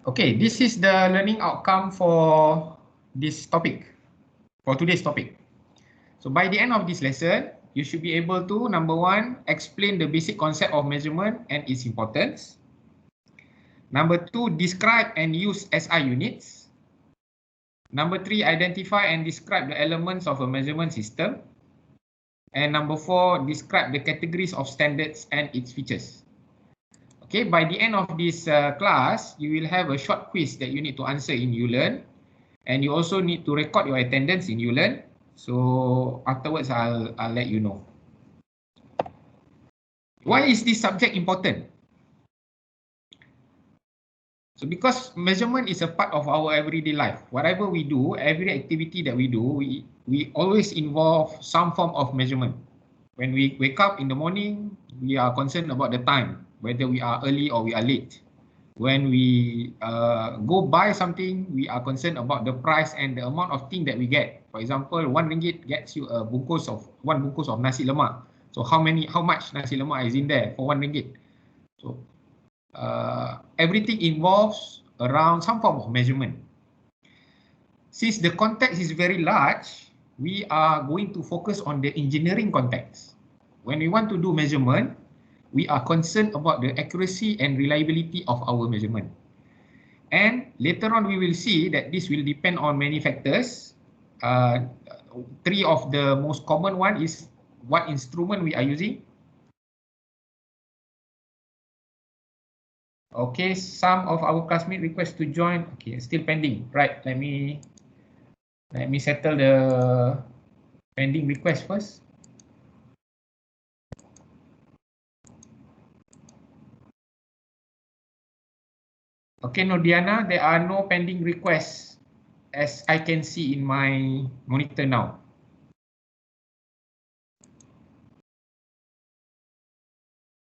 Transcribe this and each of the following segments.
Okay, this is the learning outcome for this topic, for today's topic. So by the end of this lesson, you should be able to, number one, explain the basic concept of measurement and its importance. Number two, describe and use SI units. Number three, identify and describe the elements of a measurement system. And number four, describe the categories of standards and its features. Okay, by the end of this class, you will have a short quiz that you need to answer in ULearn. And you also need to record your attendance in ULearn. So afterwards, I'll let you know. Why is this subject important? So because measurement is a part of our everyday life. Whatever we do, every activity that we do, we always involve some form of measurement. When we wake up in the morning, we are concerned about the time, whether we are early or we are late. When we go buy something, we are concerned about the price and the amount of thing that we get. For example, RM1 gets you one bungkus of nasi lemak. So how much nasi lemak is in there for RM1? So everything involves around some form of measurement. Since the context is very large, we are going to focus on the engineering context. When we want to do measurement, we are concerned about the accuracy and reliability of our measurement. And later on, we will see that this will depend on many factors. Three of the most common one is what instrument we are using. Okay, some of our classmates request to join. Okay, still pending. Right, let me settle the pending request first. Okay, Nordiana, there are no pending requests as I can see in my monitor now.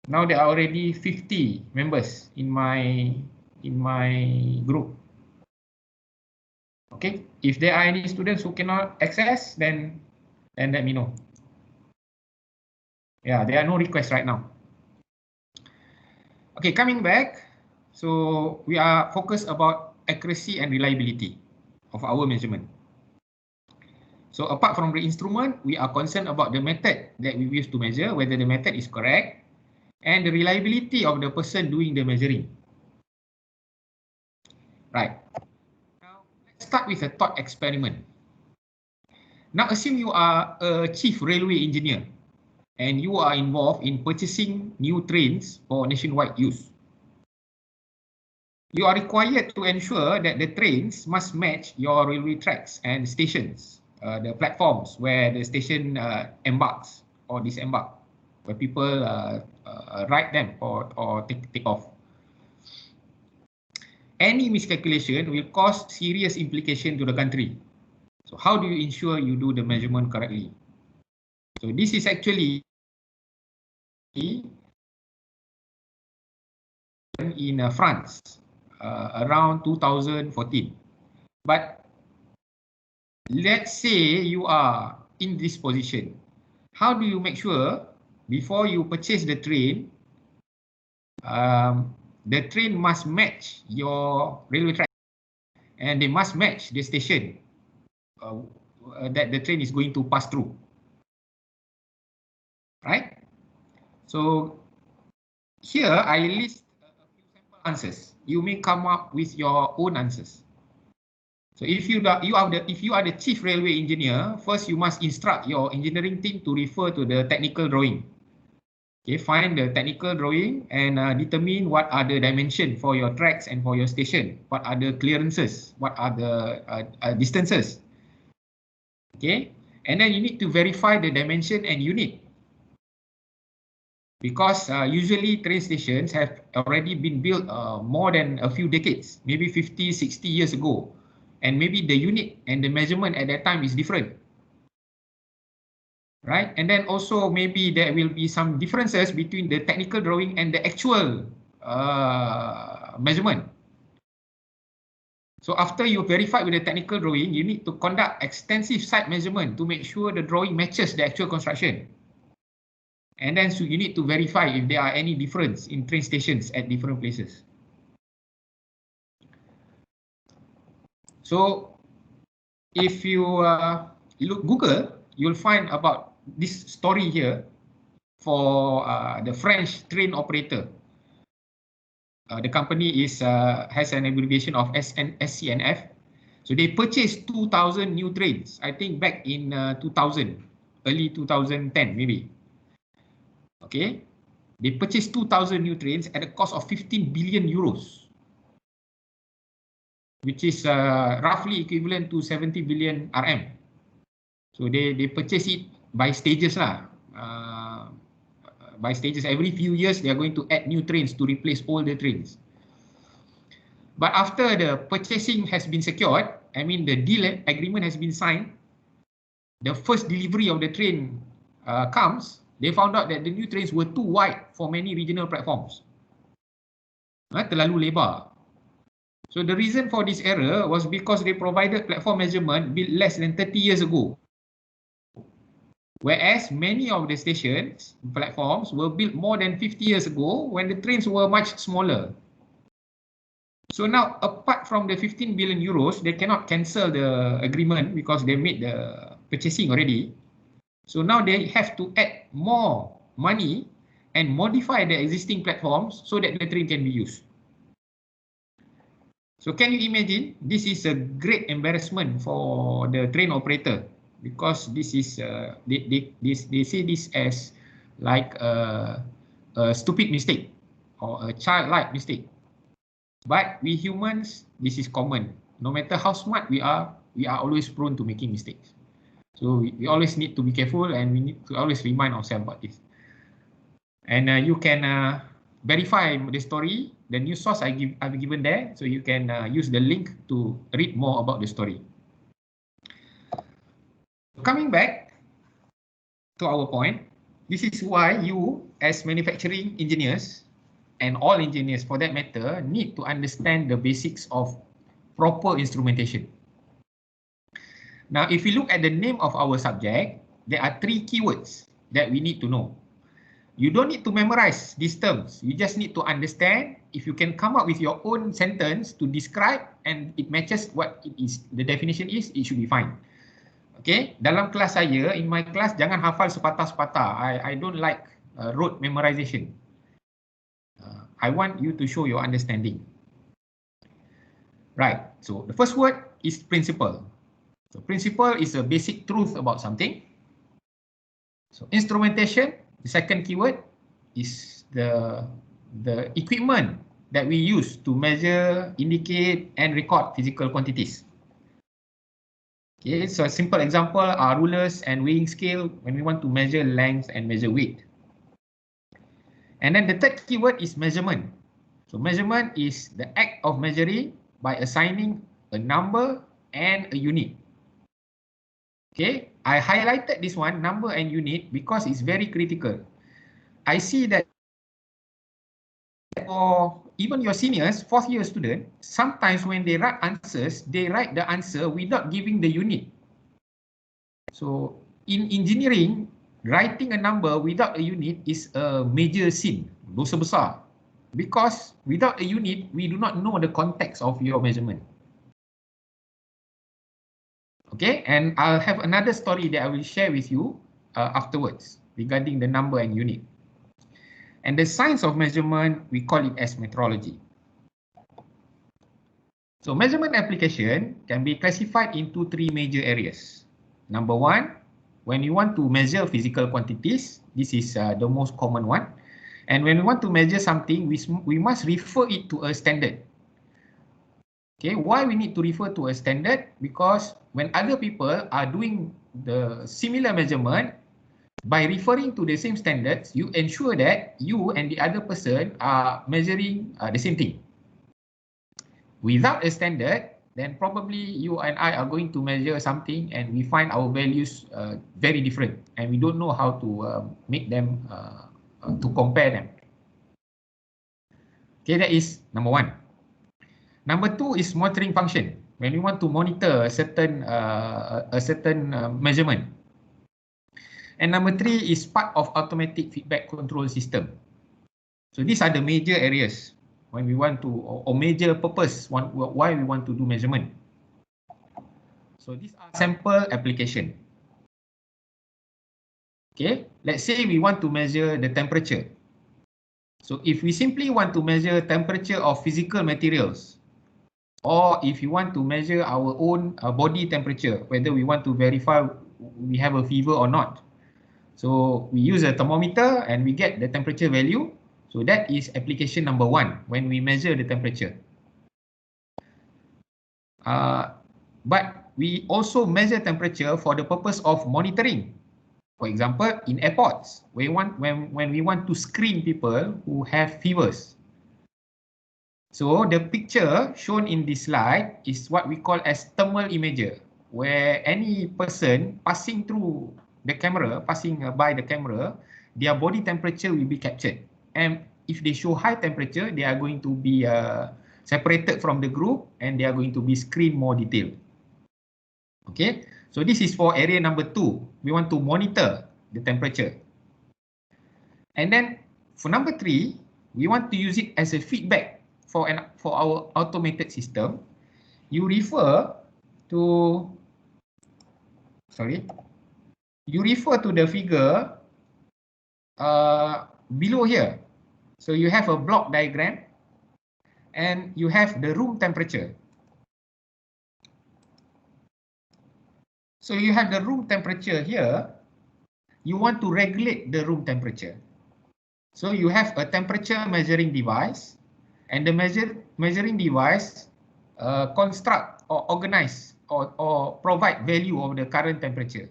Now there are already 50 members in my group. Okay, if there are any students who cannot access, then let me know. Yeah, there are no requests right now. Okay, coming back. So we are focused about accuracy and reliability of our measurement. So apart from the instrument, we are concerned about the method that we use to measure, whether the method is correct, and the reliability of the person doing the measuring. Right. Now, let's start with a thought experiment. Now, assume you are a chief railway engineer and you are involved in purchasing new trains for nationwide use. You are required to ensure that the trains must match your railway tracks and stations, the platforms where the station embarks or disembark, where people ride them or take off. Any miscalculation will cause serious implication to the country. So how do you ensure you do the measurement correctly? So this is actually in France around 2014. But let's say you are in this position. How do you make sure before you purchase the train must match your railway track and they must match the station that the train is going to pass through, right? So here I list a few sample answers. You may come up with your own answers. So if you are the chief railway engineer, first you must instruct your engineering team to refer to the technical drawing. Okay, find the technical drawing and determine what are the dimensions for your tracks and for your station. What are the clearances? What are the distances? Okay, and then you need to verify the dimension and unit. Because usually train stations have already been built more than a few decades, maybe 50, 60 years ago. And maybe the unit and the measurement at that time is different. Right? And then also maybe there will be some differences between the technical drawing and the actual measurement. So after you verify with the technical drawing, you need to conduct extensive site measurement to make sure the drawing matches the actual construction. And then so you need to verify if there are any difference in train stations at different places. So if you look Google, you'll find about this story here for the French train operator. The company has an abbreviation of SCNF. So they purchased 2,000 new trains, I think back in 2000, early 2010 maybe. Okay, they purchased 2,000 new trains at a cost of 15 billion euros, which is roughly equivalent to 70 billion RM. So they purchase it by stages lah. By stages, every few years they are going to add new trains to replace older trains. But after the purchasing has been secured, I mean the deal agreement has been signed, the first delivery of the train comes, they found out that the new trains were too wide for many regional platforms. Terlalu lebar. So the reason for this error was because they provided platform measurement built less than 30 years ago. Whereas many of the stations, platforms were built more than 50 years ago when the trains were much smaller. So now, apart from the 15 billion euros, they cannot cancel the agreement because they made the purchasing already. So now they have to add more money and modify the existing platforms so that the train can be used. So can you imagine? This is a great embarrassment for the train operator, because this is they say this as like a stupid mistake or a childlike mistake. But we humans, this is common. No matter how smart we are always prone to making mistakes. So we always need to be careful, and we need to always remind ourselves about this. And you can verify the story, the news source I've given there, so you can use the link to read more about the story. Coming back to our point, this is why you as manufacturing engineers, and all engineers for that matter, need to understand the basics of proper instrumentation. Now, if you look at the name of our subject, there are 3 keywords that we need to know. You don't need to memorize these terms. You just need to understand. If you can come up with your own sentence to describe and it matches what it is, the definition is, it should be fine. Okay, dalam kelas saya, in my class, jangan hafal sepatah-sepatah. I don't like rote memorization. I want you to show your understanding. Right, so the first word is principle. So principle is a basic truth about something. So instrumentation, the second keyword, is the equipment that we use to measure, indicate, and record physical quantities. Okay, so a simple example are rulers and weighing scale when we want to measure length and measure weight. And then the third keyword is measurement. So measurement is the act of measuring by assigning a number and a unit. Okay, I highlighted this one, number and unit, because it's very critical. I see that for even your seniors, 4th year student, sometimes when they write answers, they write the answer without giving the unit. So in engineering, writing a number without a unit is a major sin, dosa besar. Because without a unit, we do not know the context of your measurement. Okay, and I'll have another story that I will share with you afterwards regarding the number and unit. And the science of measurement, we call it as metrology. So measurement application can be classified into 3 major areas. Number 1, when you want to measure physical quantities, this is the most common one. And when we want to measure something, we must refer it to a standard. Okay, why we need to refer to a standard? Because when other people are doing the similar measurement, by referring to the same standards, you ensure that you and the other person are measuring the same thing. Without a standard, then probably you and I are going to measure something and we find our values very different, and we don't know how to make them, to compare them. Okay, that is number 1. Number 2 is monitoring function. When we want to monitor a certain measurement. And number 3 is part of automatic feedback control system. So these are the major areas when we want to, or major purpose why we want to do measurement. So these are sample application. Okay, let's say we want to measure the temperature. So if we simply want to measure temperature of physical materials, or if you want to measure our own body temperature, whether we want to verify we have a fever or not. So we use a thermometer and we get the temperature value. So that is application number 1 when we measure the temperature. But we also measure temperature for the purpose of monitoring. For example, in airports, when we want to screen people who have fevers. So the picture shown in this slide is what we call as thermal imager, where any person passing through the camera, passing by the camera, their body temperature will be captured. And if they show high temperature, they are going to be separated from the group and they are going to be screened more detailed. Okay, so this is for area number 2. We want to monitor the temperature. And then for number 3, we want to use it as a feedback for our automated system. You refer to the figure below here. So you have a block diagram and you have the room temperature. So you have the room temperature here. You want to regulate the room temperature. So you have a temperature measuring device, and the measuring device construct or organize or provide value of the current temperature.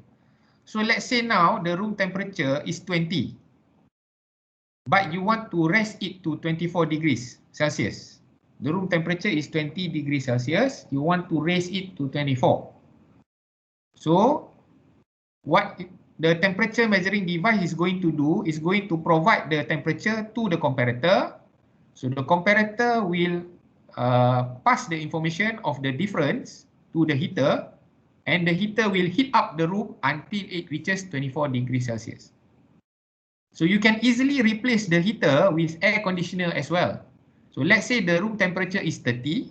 So let's say now the room temperature is 20, but you want to raise it to 24 degrees Celsius. The room temperature is 20 degrees Celsius. You want to raise it to 24. So what the temperature measuring device is going to do is going to provide the temperature to the comparator. So the comparator will pass the information of the difference to the heater, and the heater will heat up the room until it reaches 24 degrees Celsius. So you can easily replace the heater with air conditioner as well. So let's say the room temperature is 30.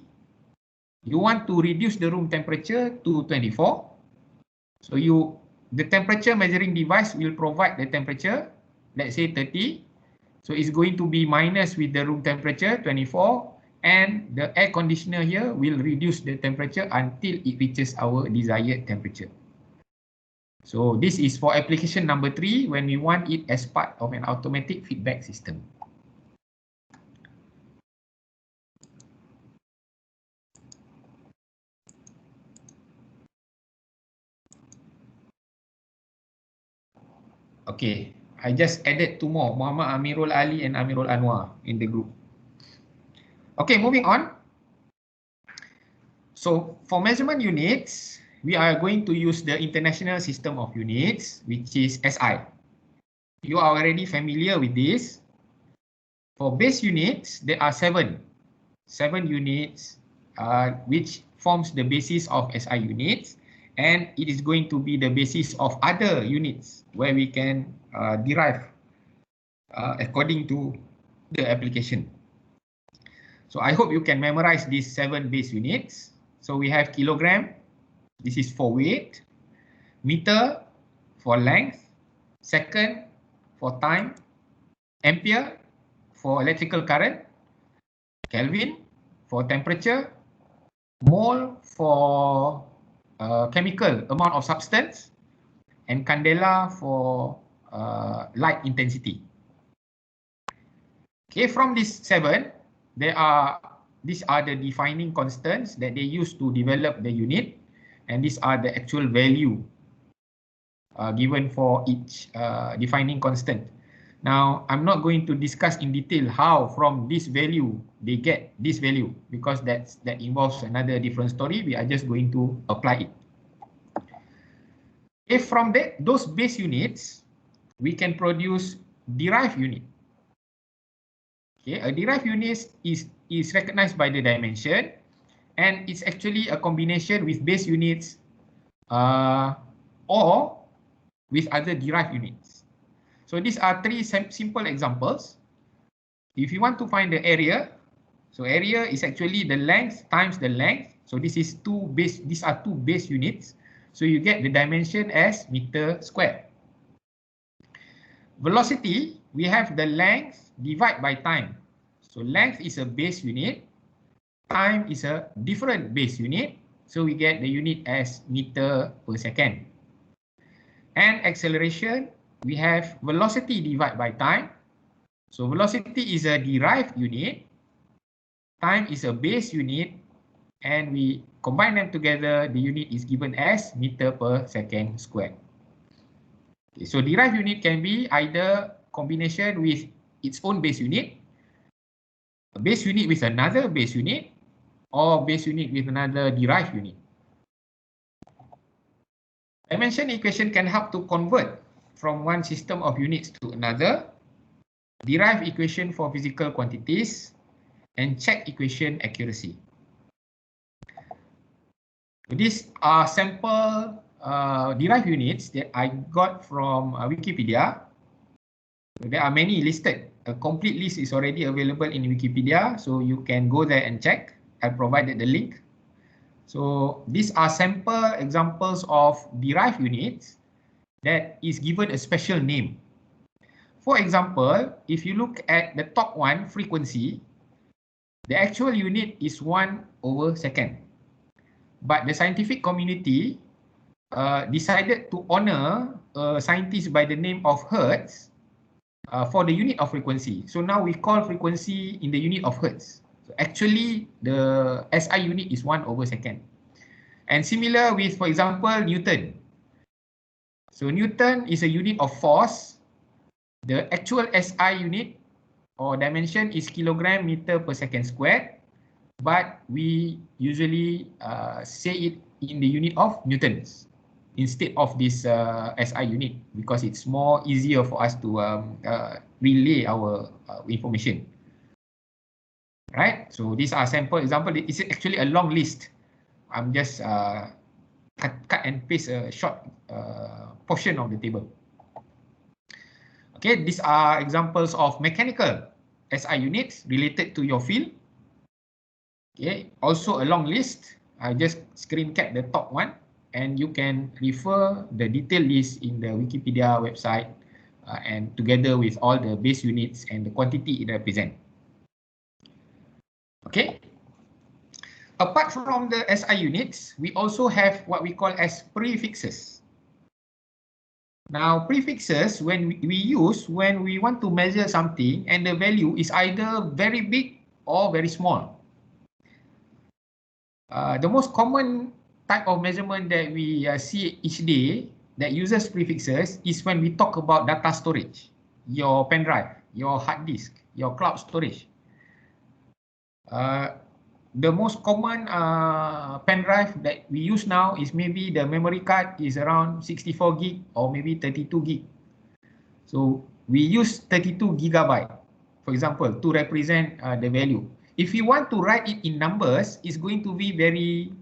You want to reduce the room temperature to 24. So the temperature measuring device will provide the temperature, let's say 30. So it's going to be minus with the room temperature 24, and the air conditioner here will reduce the temperature until it reaches our desired temperature. So this is for application number 3 when we want it as part of an automatic feedback system. Okay, I just added 2 more, Muhammad Amirul Ali and Amirul Anwar in the group. Okay, moving on. So for measurement units, we are going to use the International System of Units, which is SI. You are already familiar with this. For base units, there are 7 units which forms the basis of SI units, and it is going to be the basis of other units where we can derive according to the application. So I hope you can memorize these 7 base units. So we have kilogram, this is for weight, meter for length, second for time, ampere for electrical current, Kelvin for temperature, mole for chemical amount of substance, and candela for light intensity. Okay, from these 7, these are the defining constants that they use to develop the unit, and these are the actual value given for each defining constant. Now, I'm not going to discuss in detail how from this value they get this value, because that involves another different story. We are just going to apply it. If from those base units, we can produce derived unit. Okay, a derived unit is recognized by the dimension, and it's actually a combination with base units or with other derived units. So these are 3 simple examples. If you want to find the area, so area is actually the length times the length So these are two base units. So you get the dimension as meter squared. Velocity, we have the length divided by time. So length is a base unit, time is a different base unit. So we get the unit as meter per second. And acceleration, we have velocity divided by time. So velocity is a derived unit, time is a base unit, and we combine them together, the unit is given as meter per second squared. Okay, so derived unit can be either combination with its own base unit, a base unit with another base unit, or base unit with another derived unit. Dimension equation can help to convert from one system of units to another, derive equation for physical quantities, and check equation accuracy. These are sample derived units that I got from Wikipedia. There are many listed. A complete list is already available in Wikipedia, so you can go there and check. I provided the link. So these are sample examples of derived units that is given a special name. For example, if you look at the top one, frequency, the actual unit is 1/second. But the scientific community decided to honor a scientist by the name of Hertz for the unit of frequency. So now we call frequency in the unit of Hertz. So actually, the SI unit is 1/second. And similar with, for example, Newton. So Newton is a unit of force. The actual SI unit or dimension is kilogram meter per second squared. But we usually say it in the unit of newtons instead of this SI unit, because it's more easier for us to relay our information. Right? So these are sample example. It's actually a long list. I'm just cut and paste a short portion of the table. Okay, these are examples of mechanical SI units related to your field. Okay, also a long list. I just screen cap the top one, and you can refer the detailed list in the Wikipedia website and together with all the base units and the quantity it represents. Okay. Apart from the SI units, we also have what we call as prefixes. Now, prefixes when we use when we want to measure something and the value is either very big or very small. The most common type of measurement that we see each day that uses prefixes is when we talk about data storage, your pen drive, your hard disk, your cloud storage. The most common pen drive that we use now is maybe the memory card is around 64 gig or maybe 32 gig. So we use 32 gigabyte, for example, to represent the value. If you want to write it in numbers, it's going to be very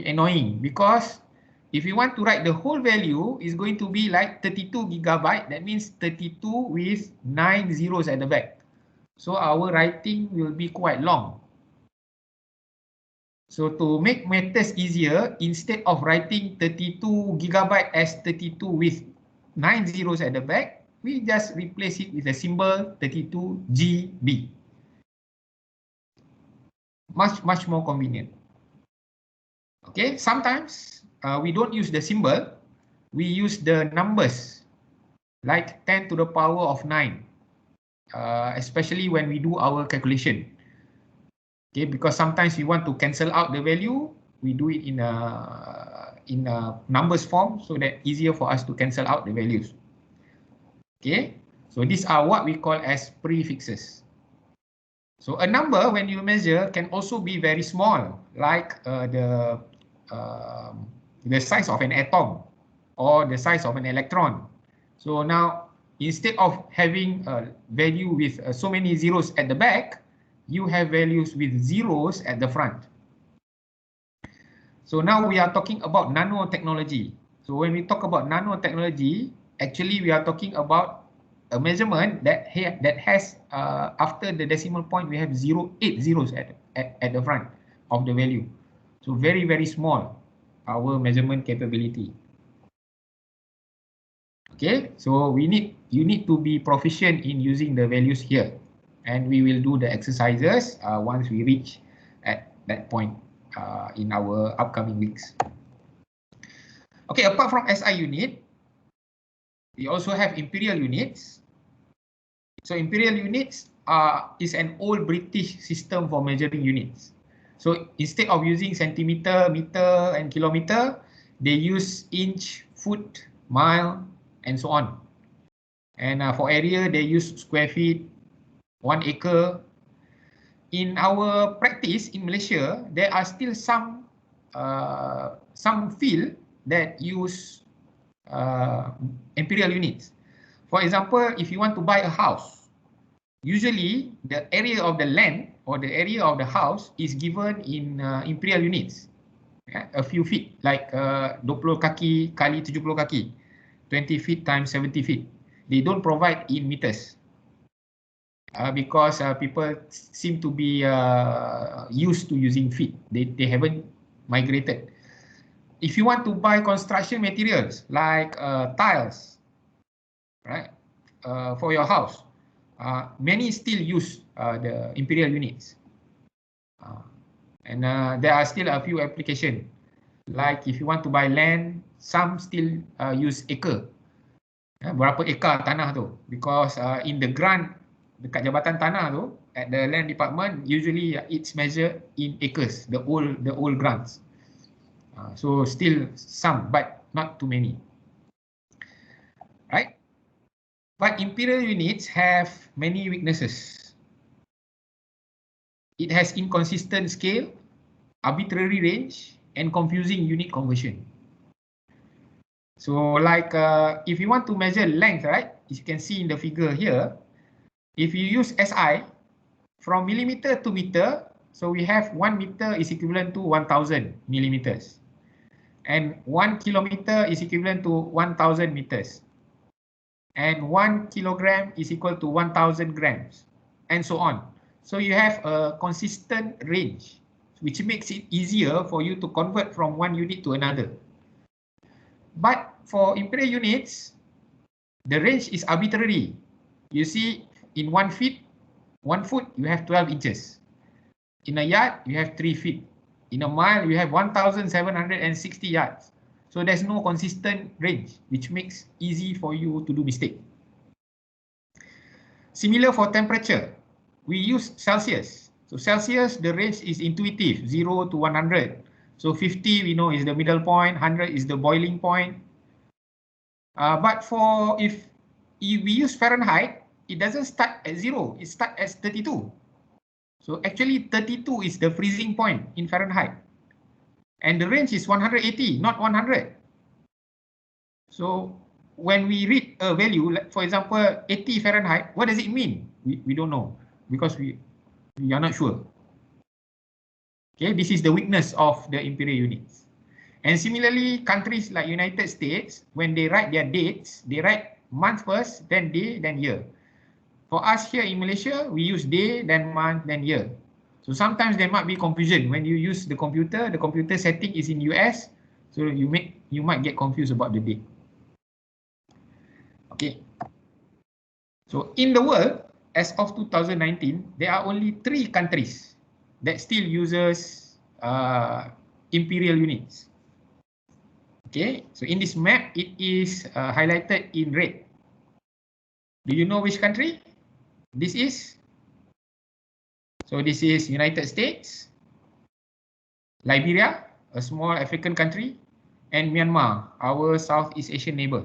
annoying, because if you want to write the whole value, it's going to be like 32 gigabyte. That means 32 with 9 zeros at the back. So our writing will be quite long. So to make matters easier, instead of writing 32 gigabyte as 32 with 9 zeros at the back, we just replace it with a symbol 32 GB. Much more convenient. Okay, sometimes we don't use the symbol, we use the numbers like 10 to the power of 9, especially when we do our calculation. Okay, because sometimes we want to cancel out the value, we do it in a numbers form so that easier for us to cancel out the values. Okay, so these are what we call as prefixes. So a number when you measure can also be very small, like the size of an atom or the size of an electron. So now, instead of having a value with so many zeros at the back, you have values with zeros at the front. So now we are talking about nanotechnology. So when we talk about nanotechnology, actually we are talking about a measurement that has after the decimal point we have 8 zeros at the front of the value. So very, very small, our measurement capability. Okay, so you need to be proficient in using the values here. And we will do the exercises once we reach at that point in our upcoming weeks. Okay, apart from SI unit, we also have imperial units. So imperial units is an old British system for measuring units. So instead of using centimeter, meter, and kilometer, they use inch, foot, mile, and so on. And for area, they use square feet, 1 acre. In our practice in Malaysia, there are still some field that use imperial units. For example, if you want to buy a house, usually the area of the land or the area of the house is given in imperial units. A few feet, like 20 kaki kali 70 kaki, 20 feet times 70 feet. They don't provide in meters because people seem to be used to using feet. They haven't migrated. If you want to buy construction materials like tiles, right, for your house, many still use the imperial units. And there are still a few applications. Like if you want to buy land, some still use acre. Berapa ekar tanah tu? Because in the grant dekat jabatan tanah tu, at the land department, usually it's measured in acres. The old grants. So still some, but not too many. Right? But imperial units have many weaknesses. It has inconsistent scale, arbitrary range, and confusing unit conversion. So like if you want to measure length, right, as you can see in the figure here, if you use SI from millimeter to meter, so we have 1 meter is equivalent to 1000 millimeters. And 1 kilometer is equivalent to 1000 meters. And 1 kilogram is equal to 1000 grams, and so on. So you have a consistent range, which makes it easier for you to convert from one unit to another. But for imperial units, the range is arbitrary. You see, in 1 foot, you have 12 inches. In a yard, you have 3 feet. In a mile, you have 1,760 yards. So there's no consistent range, which makes easy for you to do mistake. Similar for temperature, we use Celsius. So Celsius, the range is intuitive, 0 to 100. So 50 we know is the middle point, 100 is the boiling point. But for if we use Fahrenheit, it doesn't start at 0, it starts at 32. So actually 32 is the freezing point in Fahrenheit. And the range is 180, not 100. So when we read a value, like for example, 80 Fahrenheit, what does it mean? We don't know because we are not sure. Okay, this is the weakness of the imperial units. And similarly, countries like United States, when they write their dates, they write month first, then day, then year. For us here in Malaysia, we use day, then month, then year. So sometimes there might be confusion when you use the computer setting is in US, so you might get confused about the date. Okay. So in the world, as of 2019, there are only 3 countries that still uses imperial units. Okay, so in this map, it is highlighted in red. Do you know which country this is? So this is United States, Liberia, a small African country, and Myanmar, our Southeast Asian neighbor.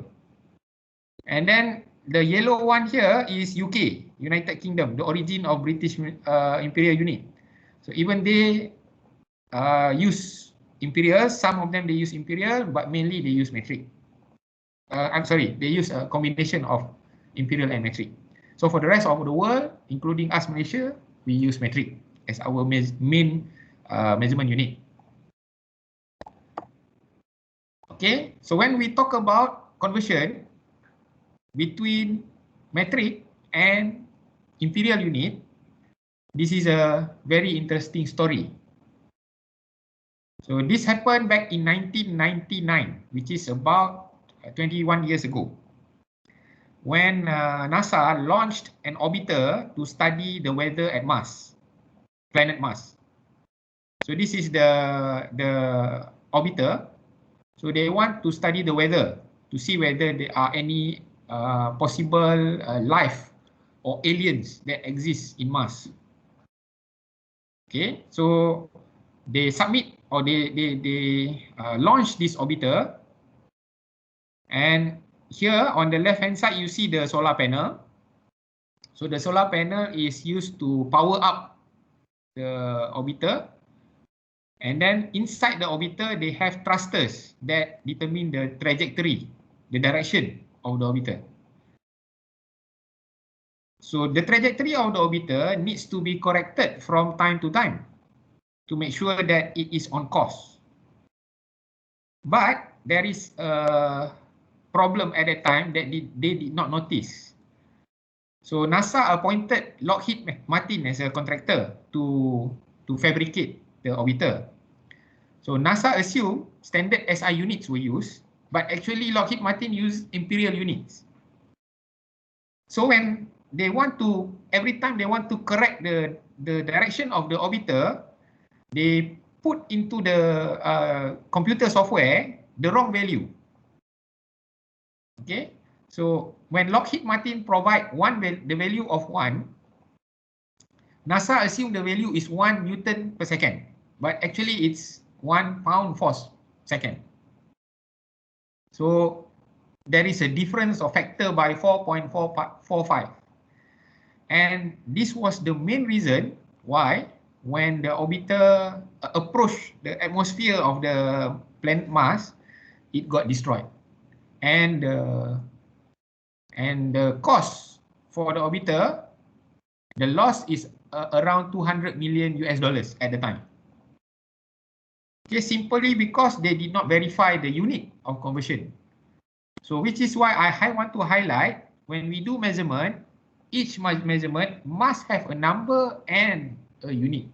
And then the yellow one here is UK, United Kingdom, the origin of British imperial unit. So even they use imperial, some of them they use imperial, but mainly they use metric. I'm sorry, they use a combination of imperial and metric. So for the rest of the world, including us Malaysia, we use metric as our main measurement unit. Okay, so when we talk about conversion between metric and imperial unit, this is a very interesting story. So this happened back in 1999, which is about 21 years ago, when NASA launched an orbiter to study the weather at Mars, planet Mars. So this is the orbiter. So they want to study the weather to see whether there are any possible life or aliens that exist in Mars. Okay, so they submit or they launch this orbiter, and here on the left hand side you see the solar panel. So the solar panel is used to power up the orbiter, and then inside the orbiter they have thrusters that determine the trajectory, the direction of the orbiter. So the trajectory of the orbiter needs to be corrected from time to time to make sure that it is on course. But there is a problem at that time that they did not notice. So NASA appointed Lockheed Martin as a contractor to fabricate the orbiter. So NASA assumed standard SI units were used, but actually Lockheed Martin used imperial units. So when they want to, every time they want to correct the direction of the orbiter, they put into the computer software the wrong value. Okay, so when Lockheed Martin provide the value of 1, NASA assume the value is 1 Newton per second, but actually it's 1 pound force second. So there is a difference of factor by 4.45. And this was the main reason why when the orbiter approached the atmosphere of the planet Mars, it got destroyed. And the cost for the orbiter, the loss is around 200 million US dollars at the time. Okay, simply because they did not verify the unit of conversion. So which is why I want to highlight, when we do measurement, each measurement must have a number and a unit.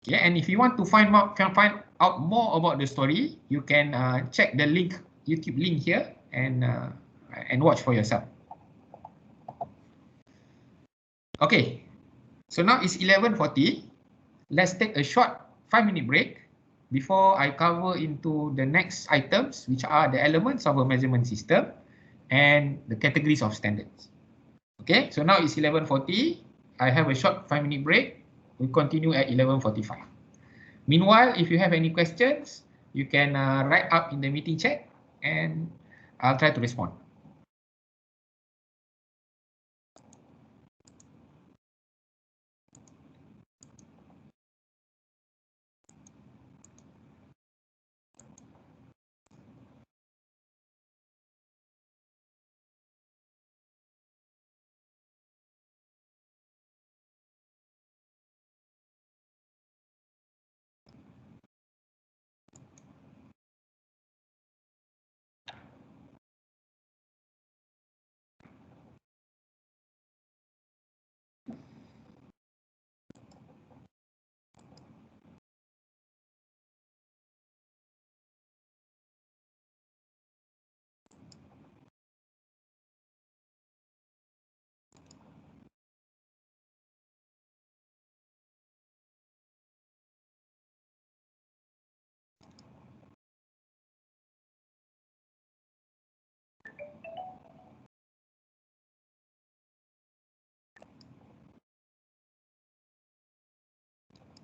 Okay, and if you want to find out more about the story, you can check the link, YouTube link here, and watch for yourself. Okay, so now it's 11:40. Let's take a short 5-minute break before I cover into the next items, which are the elements of a measurement system and the categories of standards. Okay, so now it's 11:40. I have a short 5-minute break. We continue at 11:45. Meanwhile, if you have any questions, you can write up in the meeting chat and I'll try to respond.